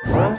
Bonjour,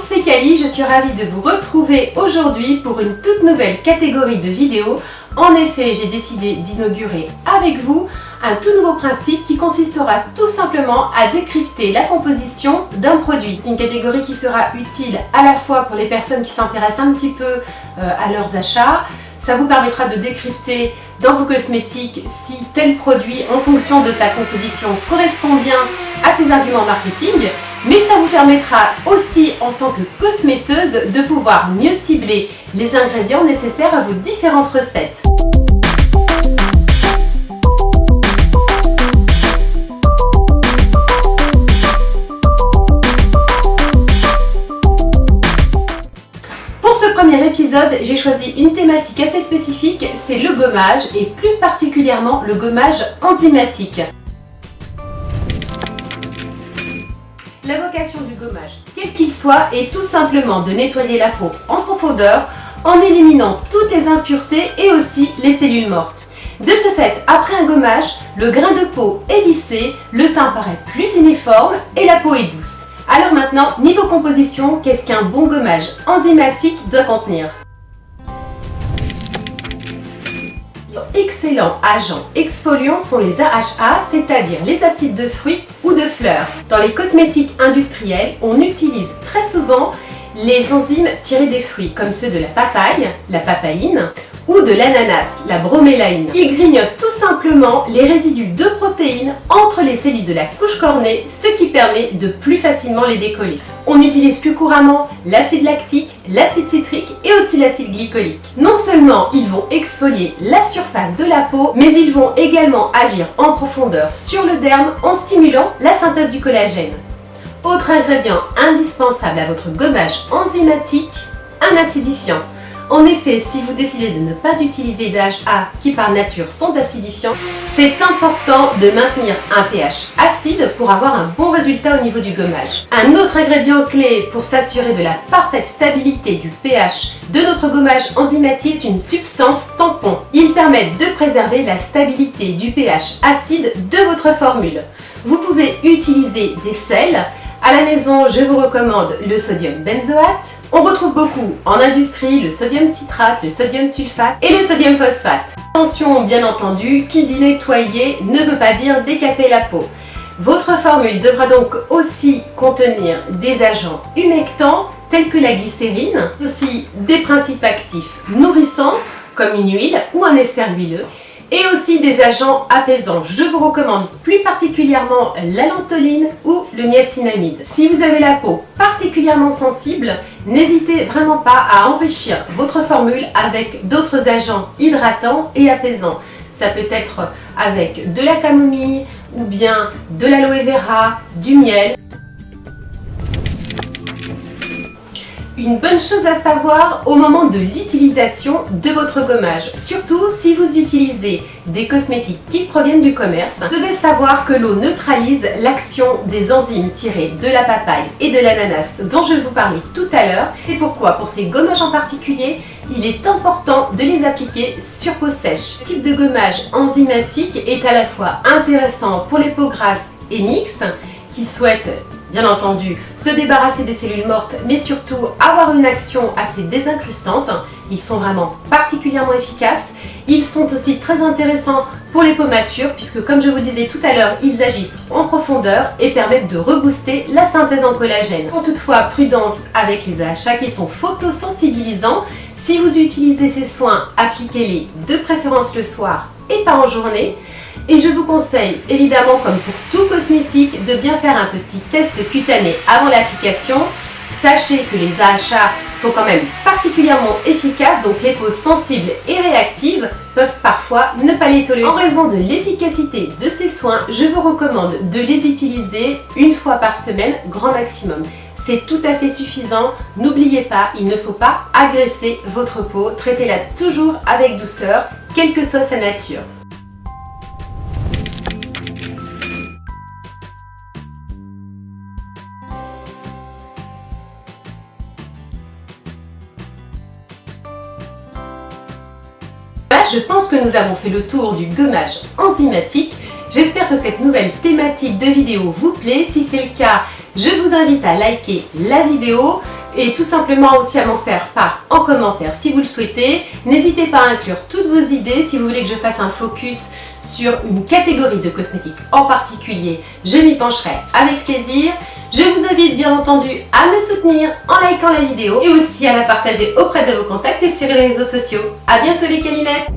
c'est Kali, je suis ravie de vous retrouver aujourd'hui pour une toute nouvelle catégorie de vidéos. En effet, j'ai décidé d'inaugurer avec vous un tout nouveau principe qui consistera tout simplement à décrypter la composition d'un produit. C'est une catégorie qui sera utile à la fois pour les personnes qui s'intéressent un petit peu à leurs achats. Ça vous permettra de décrypter dans vos cosmétiques si tel produit, en fonction de sa composition, correspond bien à ses arguments marketing. Mais ça vous permettra aussi, en tant que cosméteuse, de pouvoir mieux cibler les ingrédients nécessaires à vos différentes recettes. Pour ce premier épisode, j'ai choisi une thématique assez spécifique, c'est le gommage et plus particulièrement le gommage enzymatique. La vocation du gommage, quel qu'il soit, est tout simplement de nettoyer la peau en profondeur en éliminant toutes les impuretés et aussi les cellules mortes. De ce fait, après un gommage, le grain de peau est lissé, le teint paraît plus uniforme et la peau est douce. Alors maintenant, niveau composition, qu'est-ce qu'un bon gommage enzymatique doit contenir ? Excellents agents exfoliants sont les AHA, c'est-à-dire les acides de fruits ou de fleurs. Dans les cosmétiques industriels, on utilise très souvent les enzymes tirées des fruits, comme ceux de la papaye, la papaïne, ou de l'ananas, la bromélaïne. Ils grignotent tout simplement les résidus de protéines entre les cellules de la couche cornée, ce qui permet de plus facilement les décoller. On utilise plus couramment l'acide lactique, l'acide citrique et aussi l'acide glycolique. Non seulement ils vont exfolier la surface de la peau, mais ils vont également agir en profondeur sur le derme en stimulant la synthèse du collagène. Autre ingrédient indispensable à votre gommage enzymatique, un acidifiant. En effet, si vous décidez de ne pas utiliser d'AHA qui par nature sont acidifiants, c'est important de maintenir un pH acide pour avoir un bon résultat au niveau du gommage. Un autre ingrédient clé pour s'assurer de la parfaite stabilité du pH de notre gommage enzymatique est une substance tampon. Ils permettent de préserver la stabilité du pH acide de votre formule. Vous pouvez utiliser des sels. À la maison, je vous recommande le sodium benzoate. On retrouve beaucoup en industrie le sodium citrate, le sodium sulfate et le sodium phosphate. Attention, bien entendu, qui dit nettoyer ne veut pas dire décaper la peau. Votre formule devra donc aussi contenir des agents humectants tels que la glycérine, aussi des principes actifs nourrissants comme une huile ou un ester huileux, et aussi des agents apaisants. Je vous recommande plus particulièrement la lantoline ou le niacinamide. Si vous avez la peau particulièrement sensible, n'hésitez vraiment pas à enrichir votre formule avec d'autres agents hydratants et apaisants. Ça peut être avec de la camomille ou bien de l'aloe vera, du miel. Une bonne chose à savoir au moment de l'utilisation de votre gommage, surtout si vous utilisez des cosmétiques qui proviennent du commerce, vous devez savoir que l'eau neutralise l'action des enzymes tirées de la papaye et de l'ananas dont je vous parlais tout à l'heure. C'est pourquoi pour ces gommages en particulier, il est important de les appliquer sur peau sèche. Ce type de gommage enzymatique est à la fois intéressant pour les peaux grasses et mixtes qui souhaitent bien entendu se débarrasser des cellules mortes, mais surtout avoir une action assez désincrustante. Ils sont vraiment particulièrement efficaces. Ils sont aussi très intéressants pour les peaux matures puisque, comme je vous disais tout à l'heure, ils agissent en profondeur et permettent de rebooster la synthèse en collagène. Toutefois, prudence avec les AHA qui sont photosensibilisants. Si vous utilisez ces soins, appliquez-les de préférence le soir et pas en journée. Et je vous conseille, évidemment, comme pour tout cosmétique, de bien faire un petit test cutané avant l'application. Sachez que les AHA sont quand même particulièrement efficaces, donc les peaux sensibles et réactives peuvent parfois ne pas les tolérer. En raison de l'efficacité de ces soins, je vous recommande de les utiliser une fois par semaine, grand maximum. C'est tout à fait suffisant. N'oubliez pas, il ne faut pas agresser votre peau. Traitez-la toujours avec douceur, quelle que soit sa nature. je pense que nous avons fait le tour du gommage enzymatique. J'espère que cette nouvelle thématique de vidéo vous plaît. Si c'est le cas, je vous invite à liker la vidéo et tout simplement aussi à m'en faire part en commentaire si vous le souhaitez. N'hésitez pas à inclure toutes vos idées. Si vous voulez que je fasse un focus sur une catégorie de cosmétiques en particulier, je m'y pencherai avec plaisir. Je vous invite bien entendu à me soutenir en likant la vidéo et aussi à la partager auprès de vos contacts et sur les réseaux sociaux. A bientôt les câlinettes!